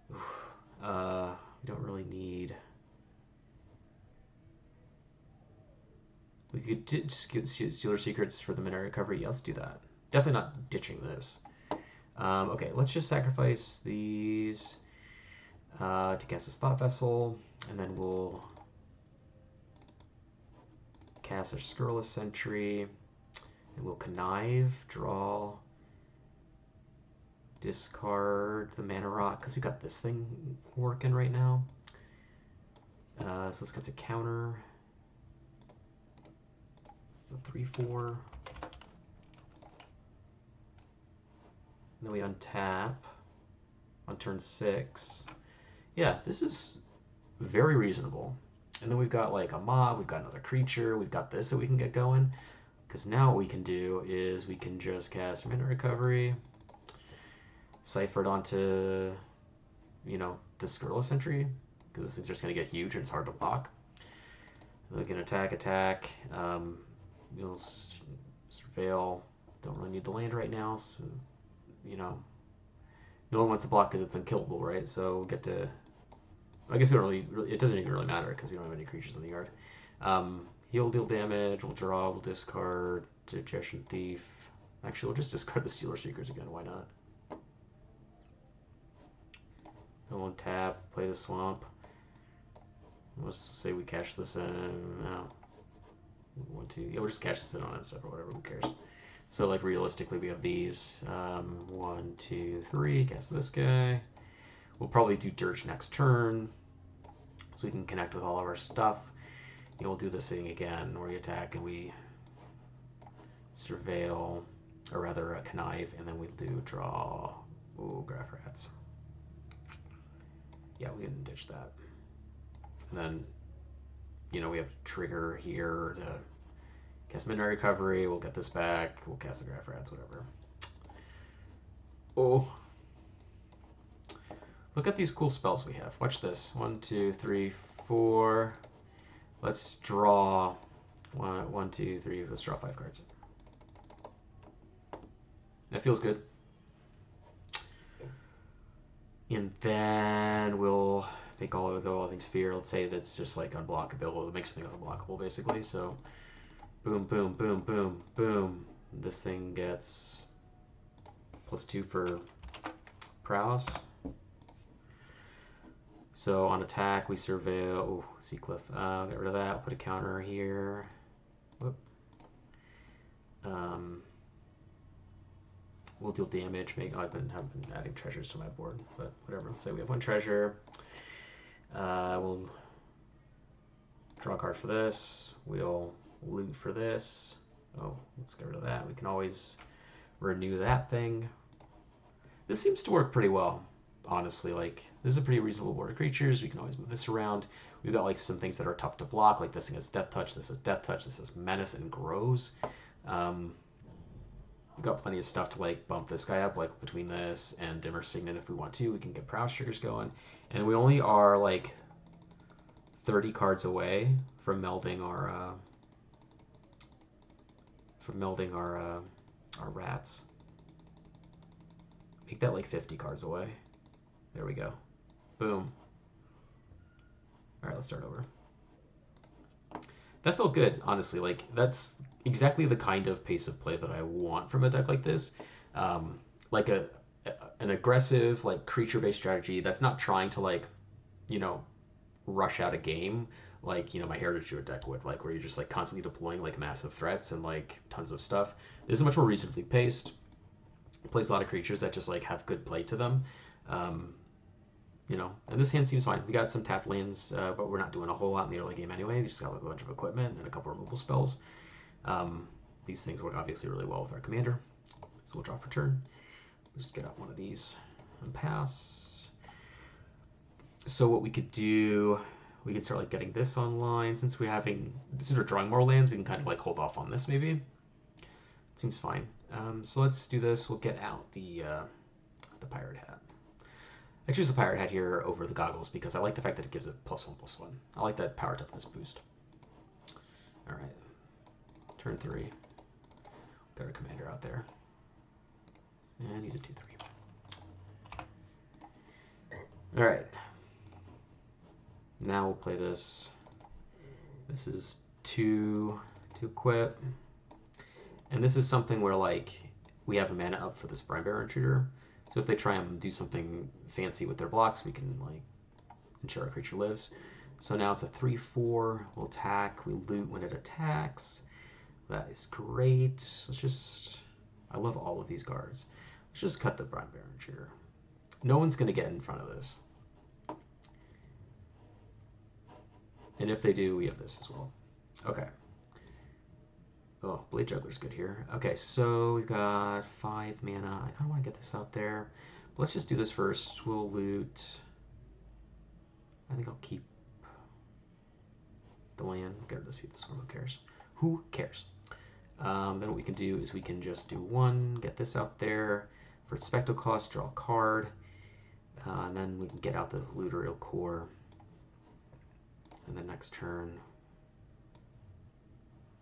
We don't really need. We could just get Stealer Secrets for the Midnight Recovery. Yeah, let's do that. Definitely not ditching this. Okay, let's just sacrifice these to cast this Thought Vessel, and then we'll cast a Scurrilous Sentry, and we'll Connive, draw, discard the Mana Rock, because we got this thing working right now. So let's get a counter. It's a 3/4. And then we untap on turn 6. Yeah, this is very reasonable. And then we've got like a mob, we've got another creature, we've got this that we can get going. Because now what we can do is we can just cast Midnight Recovery, cipher it onto, you know, the Scurrilous Sentry, because this thing's just going to get huge and it's hard to block. And we can attack. You'll surveil. Don't really need the land right now, so, you know, no one wants to block because it's unkillable, right? So we'll get to. I guess we don't really. It doesn't even really matter because we don't have any creatures in the yard. He'll deal damage. We'll draw. We'll discard Digestion Thief. Actually, we'll just discard the Stealer Seekers again. Why not? And we'll tap. Play the Swamp. Let's say we cash this in. No. Yeah, we'll just cash this in on that stuff or whatever. Who cares? So, like, realistically, we have these. 1, 2, 3. Cast this guy. We'll probably do Dirge next turn, so we can connect with all of our stuff. And we'll do this thing again, where we attack and we surveil, or rather connive, and then we do draw. Ooh, graph rats. Yeah, we can ditch that. And then, we have trigger here to cast Midnight Recovery. We'll get this back. We'll cast the graph rats, whatever. Oh. Look at these cool spells we have. Watch this. 1, 2, 3, 4. Let's draw 1, 2, 3. Let's draw 5 cards. That feels good. And then we'll make all of the things fear. Let's say that's just like unblockable. It makes something unblockable, basically. So boom, boom, boom, boom, boom. This thing gets +2 for prowess. So on attack, we surveil. Oh, Sea Cliff. Get rid of that. Put a counter here. Whoop. We'll deal damage. I've been adding treasures to my board, but whatever. Let's say we have 1 treasure. We'll draw a card for this. We'll loot for this. Oh, let's get rid of that. We can always renew that thing. This seems to work pretty well, honestly. Like, this is a pretty reasonable board of creatures. We can always move this around. We've got like some things that are tough to block. Like this thing has Death Touch. This has Death Touch. This has Menace and Grows. We've got plenty of stuff to like bump this guy up, like between this and Dimmer Signet if we want to. We can get prowess triggers going. And we only are like 30 cards away from melding our rats. Make that like 50 cards away. There we go. Boom. All right, let's start over. That felt good, honestly. Like, that's exactly the kind of pace of play that I want from a deck like this. Like an aggressive, like, creature-based strategy that's not trying to, like, rush out a game like, my Heritage Druid deck would, like, where you're just, like, constantly deploying, like, massive threats and, like, tons of stuff. This is much more reasonably paced. It plays a lot of creatures that just, like, have good play to them. And this hand seems fine. We got some tapped lands, but we're not doing a whole lot in the early game anyway. We just got like a bunch of equipment and a couple removal spells. These things work obviously really well with our commander. So we'll draw for turn. We'll just get out one of these and pass. So what we could do, we could start like getting this online. Since we're drawing more lands, we can kind of like hold off on this maybe. It seems fine. So let's do this. We'll get out the pirate hat. I choose the pirate hat here over the goggles because I like the fact that it gives it +1/+1. I like that power toughness boost. All right, turn 3. Got our commander out there, and he's a 2/3. All right, now we'll play this. This is 2 to equip, and this is something where like we have a mana up for this Brine Bearer Intruder. So if they try and do something fancy with their blocks, we can like ensure our creature lives. So now it's a 3/4. We'll attack. We loot when it attacks. That is great. I love all of these cards. Let's just cut the Brine Bearer Intruder. No one's going to get in front of this. And if they do, we have this as well. Okay. Oh, Blade Juggler's good here. Okay, so we've got 5 mana. I kind of want to get this out there. But let's just do this first. We'll loot. I think I'll keep the land. Get rid of this Storm. Who cares? Who cares? Then what we can do is we can just do 1, get this out there. For Spectral cost, draw a card. And then we can get out the Looterial Core. And then next turn,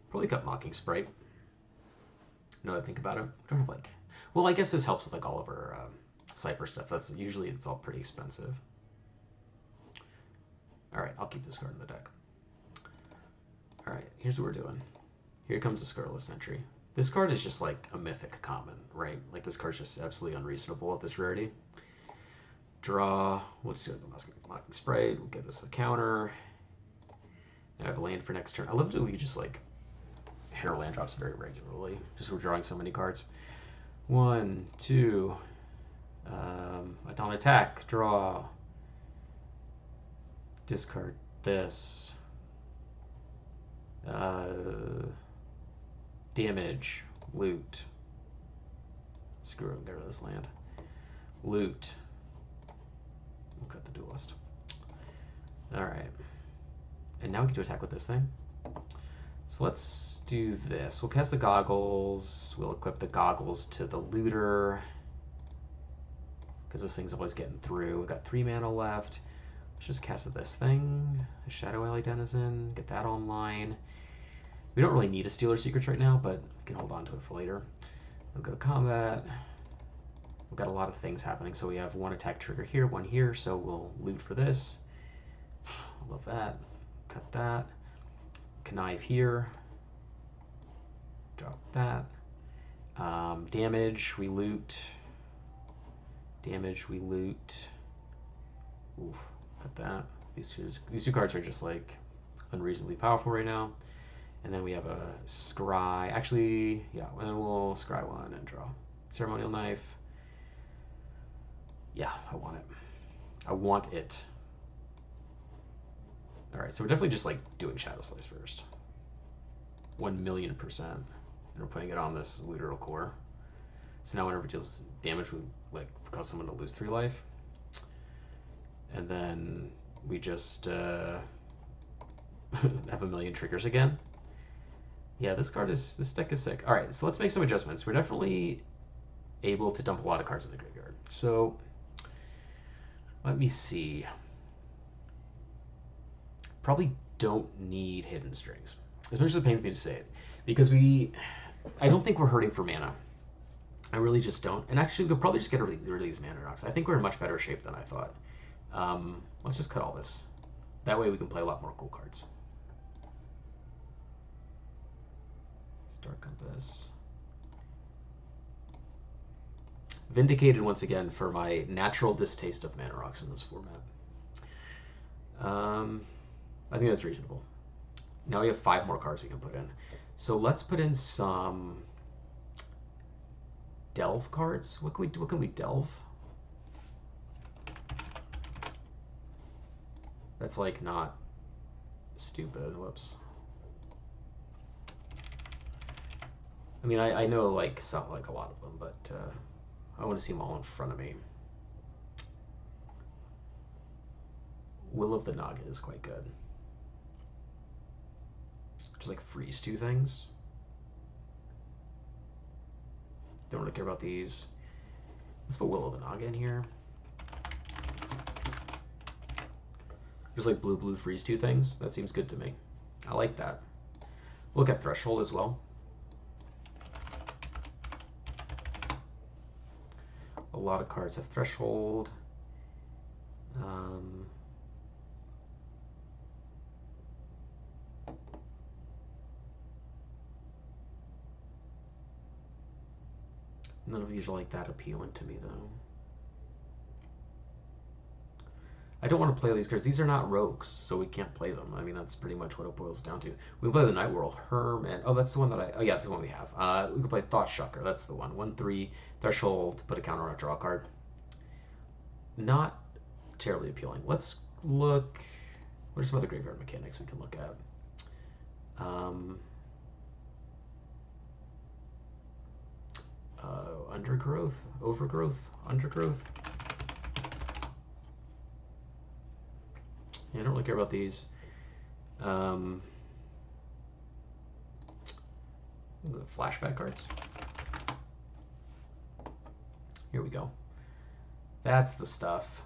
probably got Mocking Sprite. Now that I think about it, I don't have like. Well, I guess this helps with like all of our Cypher stuff. It's all pretty expensive. All right, I'll keep this card in the deck. All right, here's what we're doing. Here comes the Scurrilous Sentry. This card is just like a mythic common, right? Like this card's just absolutely unreasonable at this rarity. Draw. We'll just go to the Mocking Sprite. We'll give this a counter. I have a land for next turn. I love that we just like hit our land drops very regularly. Just we're drawing so many cards. 1, 2, I don't attack. Draw. Discard this. Damage. Loot. Screw it, get rid of this land. Loot. We'll cut the duelist. Alright. And now we get to attack with this thing. So let's do this. We'll cast the goggles. We'll equip the goggles to the looter, because this thing's always getting through. We've got 3 mana left. Let's just cast this thing. A Shadow Alley Denizen. Get that online. We don't really need a Stealer Secrets right now, but we can hold on to it for later. We'll go to combat. We've got a lot of things happening. So we have 1 attack trigger here, 1 here. So we'll loot for this. I love that. Cut that. Connive here. Drop that. Damage, we loot. Damage, we loot. Oof, cut that. These two cards are just like unreasonably powerful right now. And then we have a scry. Actually, yeah, and then we'll scry 1 and draw. Ceremonial Knife. Yeah, I want it. I want it. Alright, so we're definitely just like doing Shadow Slice first. 1,000,000%. And we're putting it on this Looter Core. So now whenever it deals damage, we like cause someone to lose 3 life. And then we just have 1,000,000 triggers again. Yeah, this deck is sick. Alright, so let's make some adjustments. We're definitely able to dump a lot of cards in the graveyard. So let me see. Probably don't need Hidden Strings, as much as it pains me to say it, because I don't think we're hurting for mana. I really just don't. And actually, we could probably just get rid of these mana rocks. I think we're in much better shape than I thought. Let's just cut all this. That way we can play a lot more cool cards. Star Compass. Vindicated once again for my natural distaste of mana rocks in this format. I think that's reasonable. Now we have 5 more cards we can put in. So let's put in some delve cards. What can we delve? That's like not stupid. Whoops. I mean, I know like a lot of them, but I want to see them all in front of me. Will of the Naga is quite good. Just like freeze 2 things. Don't really care about these. Let's put Will of the Naga in here. Just like blue freeze 2 things. That seems good to me. I like that. Look at Threshold as well. A lot of cards have Threshold. None of these are like that appealing to me, though. I don't want to play these cards. These are not rogues, so we can't play them. I mean, that's pretty much what it boils down to. We can play the Night World Herm, and oh, that's the one that oh yeah, that's the one we have. We can play Thought Shocker. That's the one. 1/3 Threshold. Put a counter on a draw card. Not terribly appealing. Let's look. What are some other graveyard mechanics we can look at? Undergrowth, overgrowth, undergrowth. Yeah, I don't really care about these. Flashback cards. Here we go. That's the stuff.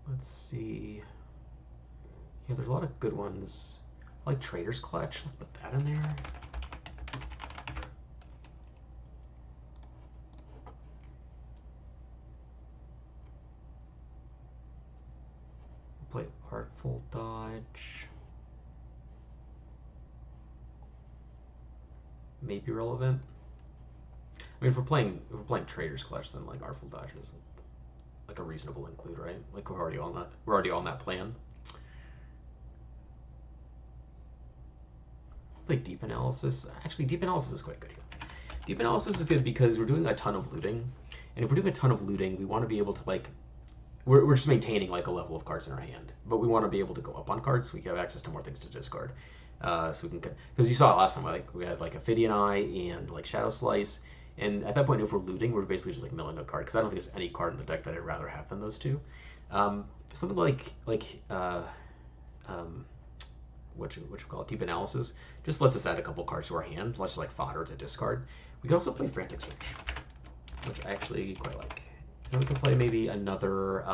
Let's see. Yeah, there's a lot of good ones. I like Trader's Clutch. Let's put that in there. We'll play Artful Dodge. Maybe relevant. I mean, if we're playing Trader's Clutch, then like Artful Dodge is like a reasonable include, right? Like we're already on that. We're already on that plan. Like deep analysis. Actually, deep analysis is quite good here. Deep analysis is good because we're doing a ton of looting, and if we're doing a ton of looting, we want to be able to like, we're just maintaining like a level of cards in our hand, but we want to be able to go up on cards so we can have access to more things to discard. So we can, because you saw it last time, like we had like Ophidian Eye and like Shadow Slice, and at that point, if we're looting, we're basically just like milling a card because I don't think there's any card in the deck that I'd rather have than those two. Something like what you call it, deep analysis, just lets us add a couple cards to our hand, less like fodder to discard. We can also play Frantic Search, which I actually quite like. And we can play maybe another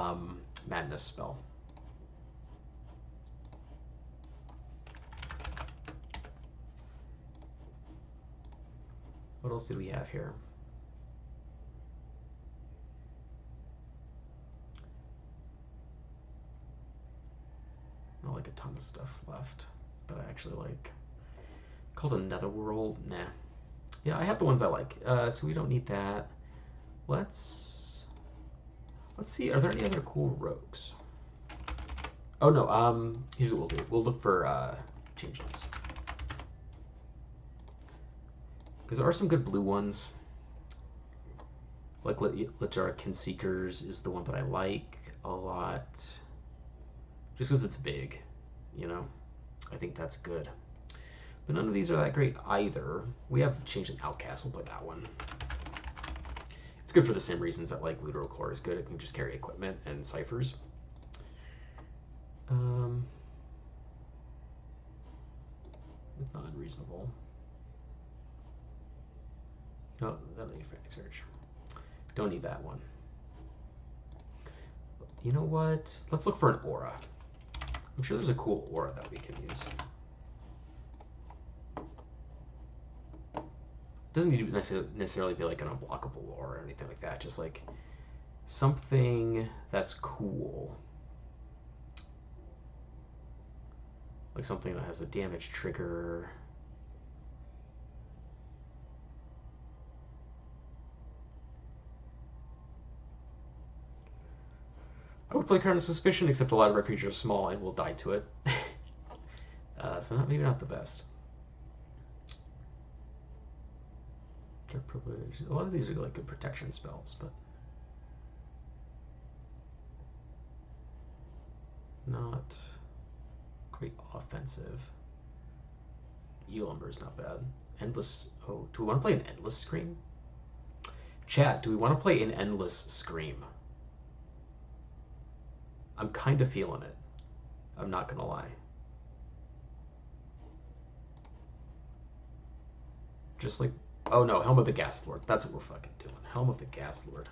Madness spell. What else did we have here? Not like a ton of stuff left that I actually like. Called a Netherworld? Nah. Yeah, I have the ones I like, so we don't need that. Let's see. Are there any other cool rogues? Oh no. Here's what we'll do. We'll look for changelings, because there are some good blue ones. Like Lichara Kinseekers is the one that I like a lot, just because it's big. You know, I think that's good. But none of these are that great either. We have Changeling Outcast. We'll play that one. It's good for the same reasons that like Literal Core is good. It can just carry equipment and ciphers. It's not unreasonable. No, I don't need Frantic Search. Don't need that one. You know what? Let's look for an aura. I'm sure there's a cool aura that we can use. Doesn't need to necessarily be like an unblockable aura or anything like that. Just like something that's cool. Like something that has a damage trigger. I would play Card of Suspicion, except a lot of our creatures are small and will die to it. So maybe not the best. Dark Privilege. A lot of these are like good protection spells, but not great offensive. Eelumber is not bad. Endless. Oh, do we want to play an Endless Scream? Chat, do we want to play an Endless Scream? I'm kind of feeling it. I'm not gonna lie. Just like, oh no, Helm of the Ghast Lord. That's what we're fucking doing. Helm of the Ghast Lord.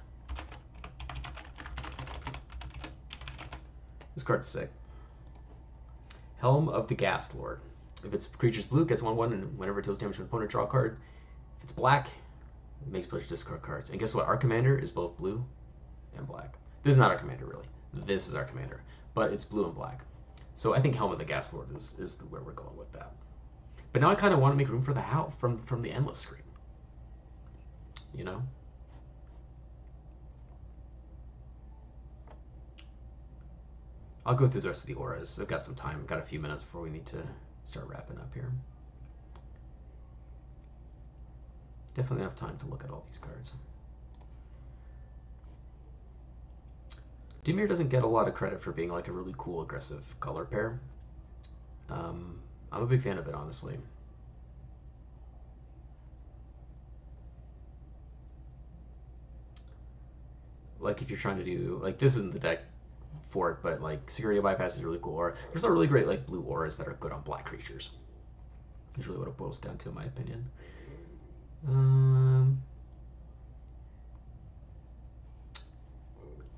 This card's sick. Helm of the Ghast Lord. If its creature's blue, gets 1/1, and whenever it deals damage to an opponent, draw a card. If it's black, it makes players discard cards. And guess what? Our commander is both blue and black. This is not our commander, really. This is our commander, but it's blue and black. So I think Helm of the Ghast Lord is where we're going with that. But now I kind of want to make room for the house from the Endless Scream. You know? I'll go through the rest of the auras. I've got some time. I've got a few minutes before we need to start wrapping up here. Definitely enough time to look at all these cards. Dimir doesn't get a lot of credit for being like a really cool aggressive color pair. I'm a big fan of it, honestly. Like if you're trying to do, like this isn't the deck for it, but like Security Bypass is really cool. Or there's a really great like blue auras that are good on black creatures. Is really what it boils down to, in my opinion.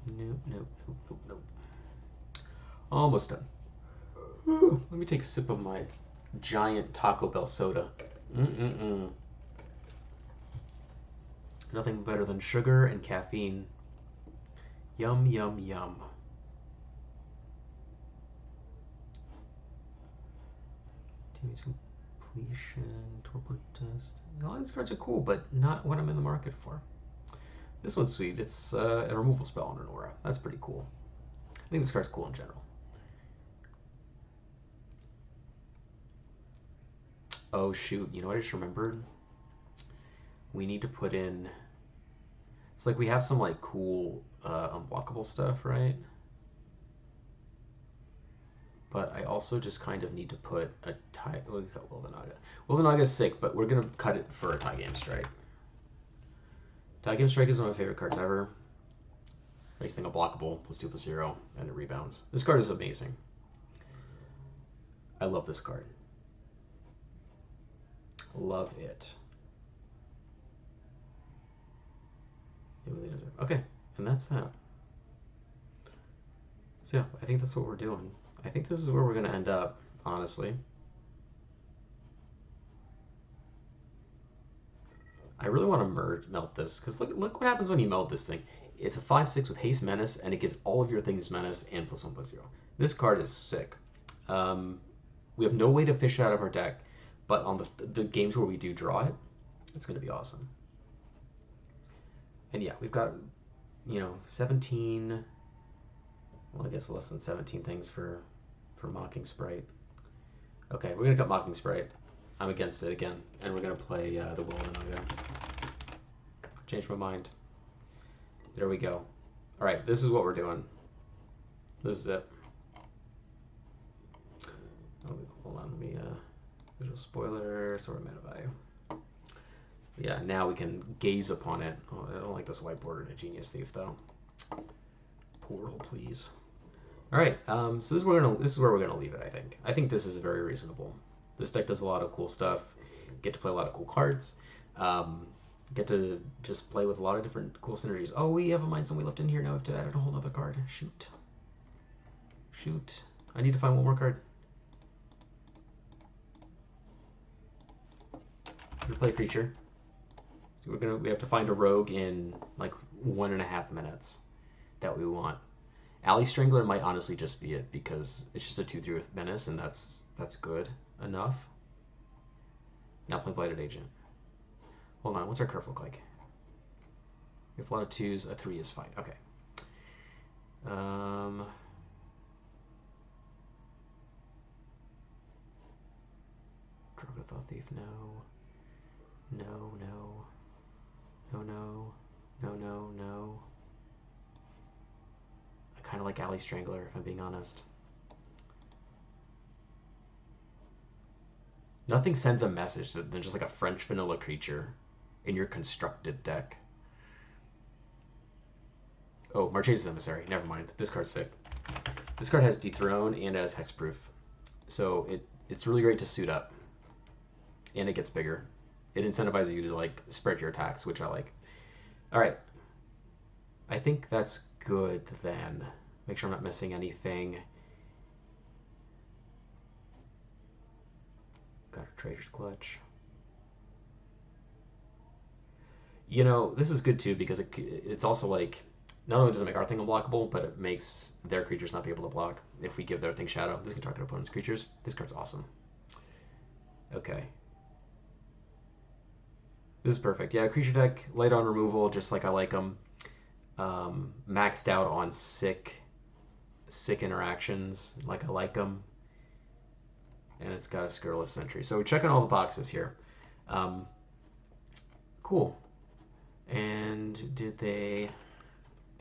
Nope. Almost done. Let me take a sip of my giant Taco Bell soda. Nothing better than sugar and caffeine. Yum, yum, yum. Damage completion, torpor test. All these cards are cool, but not what I'm in the market for. This one's sweet. It's a removal spell on an aura. That's pretty cool. I think this card's cool in general. Oh shoot, you know what I just remembered? We need to put in. It's like we have some like cool unblockable stuff, right? But I also just kind of need to put a tie. What do we call Wildernaga? Wildernaga is sick, but we're gonna cut it for a tie game strike. Tie game strike is one of my favorite cards ever. Makes thing unblockable, +2/+0, and it rebounds. This card is amazing. I love this card. Love it. Okay, and that's that. So yeah, I think that's what we're doing. I think this is where we're gonna end up, honestly. I really want to melt this, because look what happens when you melt this thing. It's a 5/6 with haste menace, and it gives all of your things menace and +1/+0. This card is sick. We have no way to fish it out of our deck, but on the games where we do draw it, it's going to be awesome. And yeah, we've got, 17, well, I guess less than 17 things for Mocking Sprite. Okay, we're going to cut Mocking Sprite. I'm against it again, and we're going to play the Wildernaga. Change my mind. There we go. All right, this is what we're doing. This is it. Oh, hold on, let me visual spoiler, sort of mana value. Yeah, now we can gaze upon it. Oh, I don't like this whiteboard in a Genius Thief though. Portal, please. All right, so this is where we're gonna leave it. I think this is very reasonable. This deck does a lot of cool stuff. Get to play a lot of cool cards. Get to just play with a lot of different cool synergies. Oh, we have a Mind Stone we left in here. Now we have to add a whole other card. Shoot. I need to find one more card. We're gonna play a creature. So we have to find a rogue in like 1.5 minutes that we want. Alley Strangler might honestly just be it because it's just a 2/3 with menace, and that's good enough. Now play Blighted Agent. Hold on, what's our curve look like? We have a lot of 2s, a 3 is fine. Okay. Drogatha Thief, no. No. I kind of like Alley Strangler, if I'm being honest. Nothing sends a message than just like a French vanilla creature in your constructed deck. Oh, Marchese's Emissary. Never mind. This card's sick. This card has Dethrone and it has Hexproof. So it's really great to suit up. And it gets bigger. It incentivizes you to like spread your attacks, which I like. Alright. I think that's good then. Make sure I'm not missing anything. Got a Trader's Clutch. This is good too because it's also like, not only does it make our thing unblockable, but it makes their creatures not be able to block if we give their thing Shadow. This can target opponent's creatures. This card's awesome. Okay. This is perfect. Yeah, creature deck, light on removal, just like I like them. Maxed out on sick interactions, like I like them. And it's got a Scurrilous Sentry. So we're checking all the boxes here. Cool. And did they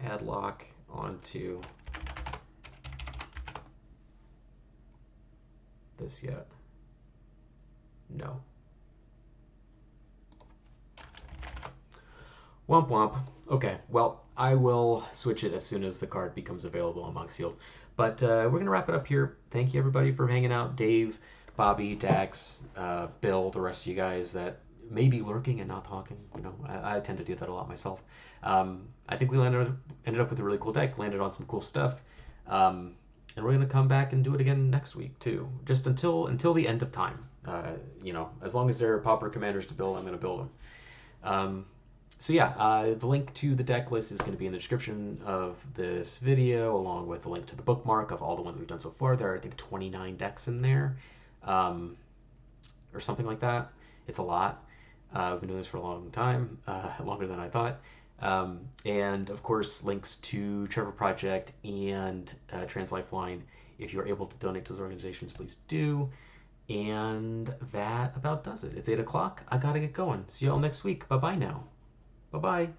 add Locke onto this yet? No. Womp womp. Okay, well, I will switch it as soon as the card becomes available on Monk's Field. But we're going to wrap it up here. Thank you, everybody, for hanging out. Dave, Bobby, Dax, Bill, the rest of you guys that may be lurking and not talking. I tend to do that a lot myself. I think we ended up with a really cool deck, landed on some cool stuff. And we're going to come back and do it again next week, too. Just until the end of time. As long as there are Pauper Commanders to build, I'm going to build them. So yeah, the link to the deck list is going to be in the description of this video, along with the link to the bookmark of all the ones we've done so far. There are, I think, 29 decks in there, or something like that. It's a lot. I've been doing this for a long time, longer than I thought. And, of course, links to Trevor Project and Trans Lifeline. If you're able to donate to those organizations, please do. And that about does it. It's 8 o'clock. I gotta get going. See y'all next week. Bye bye now. Bye bye.